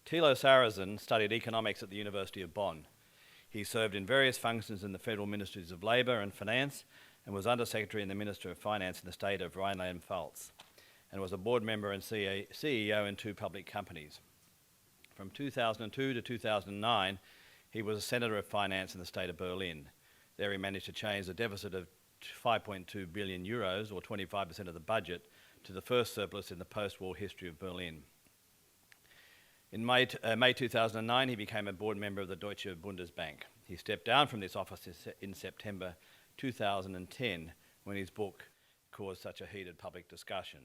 Thilo Sarrazin studied economics at the University of Bonn. He served in various functions in the Federal Ministries of Labour and Finance and was Undersecretary in the Minister of Finance in the state of Rhineland-Pfalz, and was a board member and CEO in 2 public companies. From 2002 to 2009, he was a Senator of Finance in the state of Berlin. There he managed to change the deficit of 5.2 billion euros, or 25% of the budget, to the first surplus in the post-war history of Berlin. In May 2009, he became a board member of the Deutsche Bundesbank. He stepped down from this office in September 2010, when his book caused such a heated public discussion.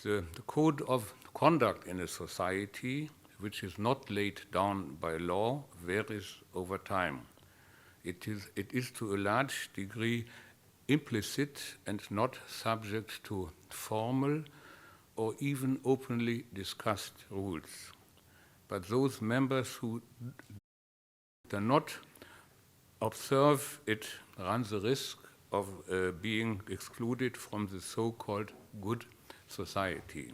The code of conduct in a society, which is not laid down by law, varies over time. It is to a large degree implicit and not subject to formal or even openly discussed rules. But those members who do not observe it run the risk of being excluded from the so-called good society.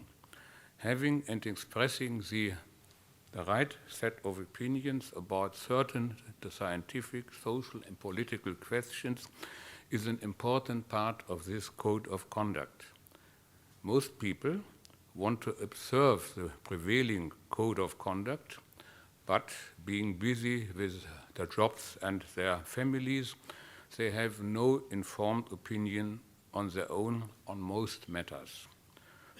Having and expressing the right set of opinions about certain scientific, social, and political questions is an important part of this code of conduct. Most people want to observe the prevailing code of conduct, but being busy with their jobs and their families, they have no informed opinion on their own on most matters.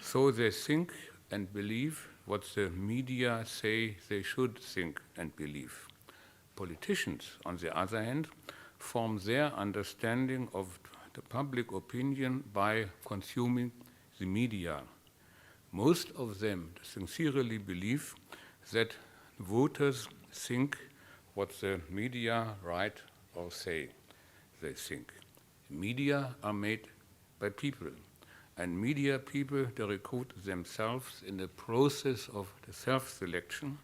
So they think and believe what the media say they should think and believe. Politicians, on the other hand, form their understanding of the public opinion by consuming the media. Most of them sincerely believe that voters think what the media write or say they think. Media are made by people, and media people, they recruit themselves in the process of the self-selection,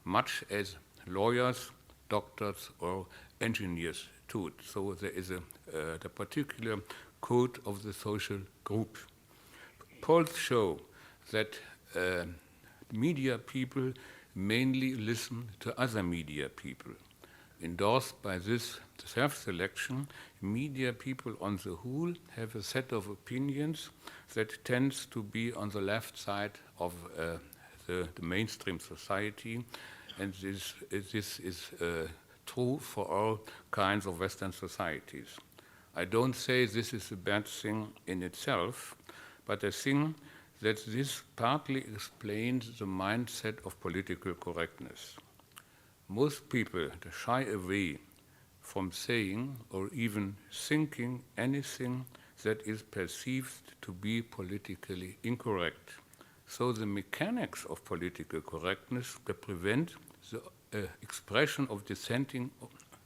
much as lawyers, doctors, or engineers do it. So there is the particular code of the social group. Polls show that media people mainly listen to other media people. Endorsed by this self-selection, media people on the whole have a set of opinions that tends to be on the left side of the mainstream society, and this is true for all kinds of Western societies. I don't say this is a bad thing in itself, but I think that this partly explains the mindset of political correctness. Most people shy away from saying or even thinking anything that is perceived to be politically incorrect. So the mechanics of political correctness prevent the expression of dissenting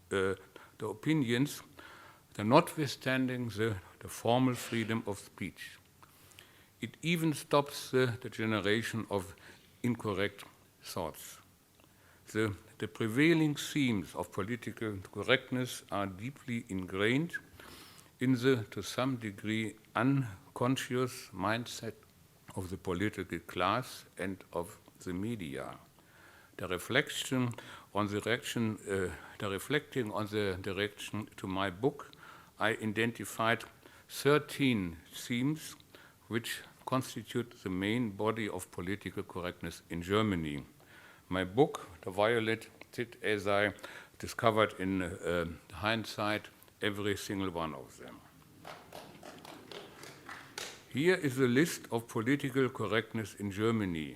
the opinions, notwithstanding the formal freedom of speech. It even stops the generation of incorrect thoughts. The prevailing themes of political correctness are deeply ingrained in the, to some degree, unconscious mindset of the political class and of the media. Reflecting on the direction to my book, I identified 13 themes which constitute the main body of political correctness in Germany. My book violated, as I discovered in hindsight, every single one of them. Here is a list of political correctness in Germany.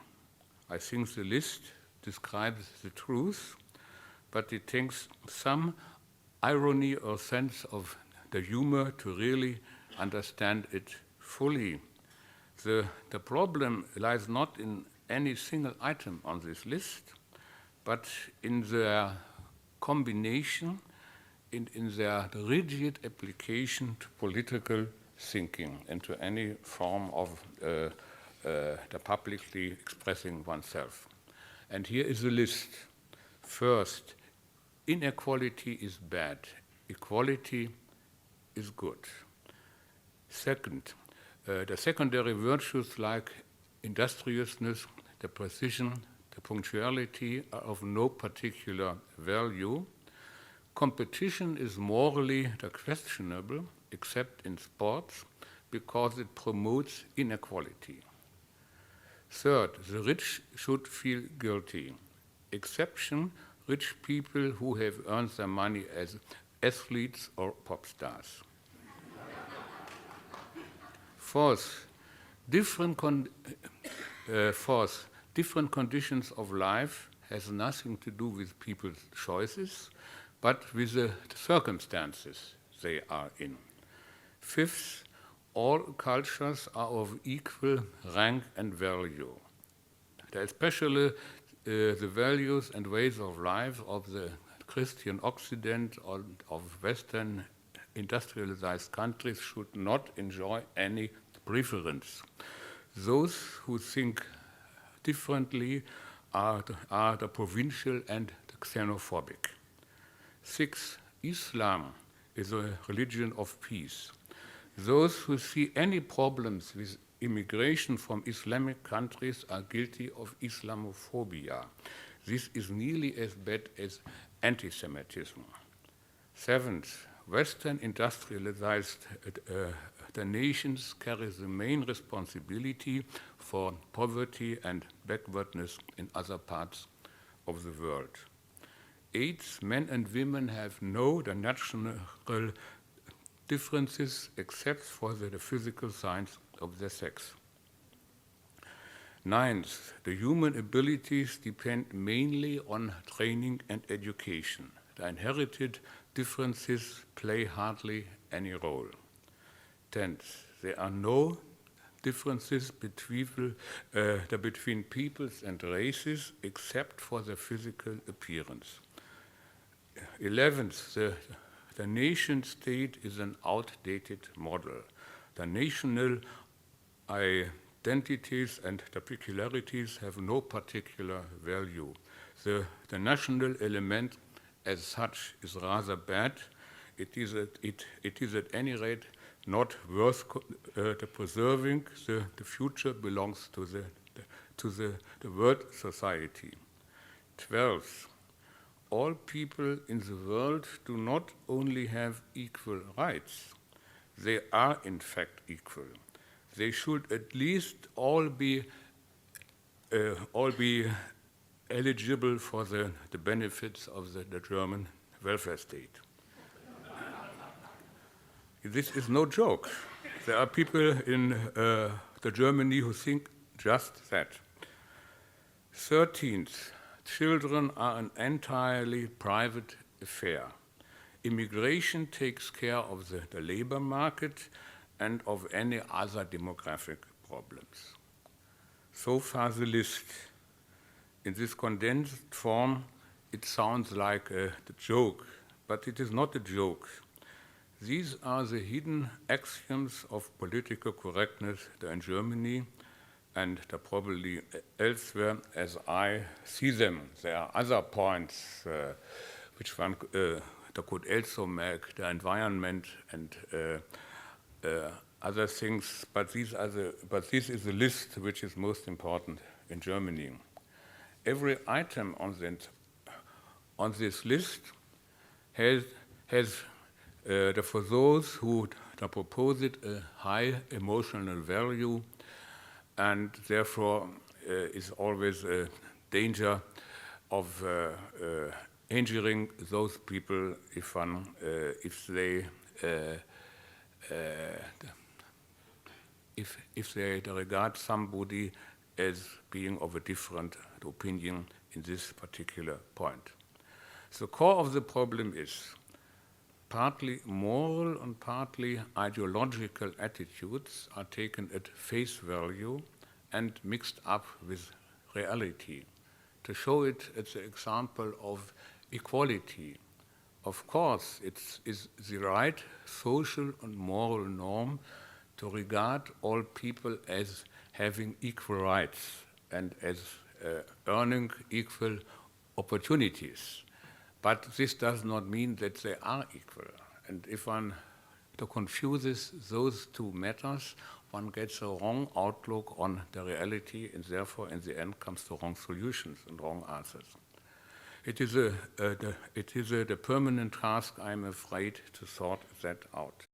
I think the list describes the truth, but it takes some irony or sense of the humor to really understand it fully. The problem lies not in any single item on this list, but in their combination, in their rigid application to political thinking and to any form of the publicly expressing oneself. And here is a list. First, inequality is bad. Equality is good. Second, the secondary virtues like industriousness, the precision, the punctuality are of no particular value. Competition is morally questionable, except in sports, because it promotes inequality. Third, the rich should feel guilty. Exception, rich people who have earned their money as athletes or pop stars. Fourth, different conditions of life has nothing to do with people's choices, but with the circumstances they are in. Fifth, all cultures are of equal rank and value. Especially the values and ways of life of the Christian Occident or of Western industrialized countries should not enjoy any preference. Those who think differently are the provincial and the xenophobic. Six, Islam is a religion of peace. Those who see any problems with immigration from Islamic countries are guilty of Islamophobia. This is nearly as bad as anti-Semitism. Seventh, Western industrialized the nations carry the main responsibility for poverty and backwardness in other parts of the world. Eighth, men and women have no natural differences except for the physical signs of their sex. Ninth, the human abilities depend mainly on training and education. The inherited differences play hardly any role. Tenth, there are no differences between peoples and races except for their physical appearance. 11th, the nation state is an outdated model. The national identities and the peculiarities have no particular value. The national element as such is rather bad. It is at any rate not worth preserving. The future belongs to the world society. 12th, all people in the world do not only have equal rights, they are in fact equal. They should at least all be eligible for the benefits of the German welfare state. This is no joke. There are people in the Germany who think just that. 13th, children are an entirely private affair. Immigration takes care of the labor market and of any other demographic problems. So far the list. In this condensed form, it sounds like a joke, but it is not a joke. These are the hidden axioms of political correctness in Germany and probably elsewhere as I see them. There are other points which one could also make, the environment and other things, but this is the list which is most important in Germany. Every item on this list has for those who propose it a high emotional value, and therefore is always a danger of injuring those people if they regard somebody as being of a different opinion in this particular point. The core of the problem is partly moral and partly ideological attitudes are taken at face value and mixed up with reality. To show it as an example of equality, of course, it is the right social and moral norm to regard all people as having equal rights and as earning equal opportunities. But this does not mean that they are equal. And if one confuses those two matters, one gets a wrong outlook on the reality, and therefore, in the end, comes to wrong solutions and wrong answers. It is the permanent task, I'm afraid, to sort that out.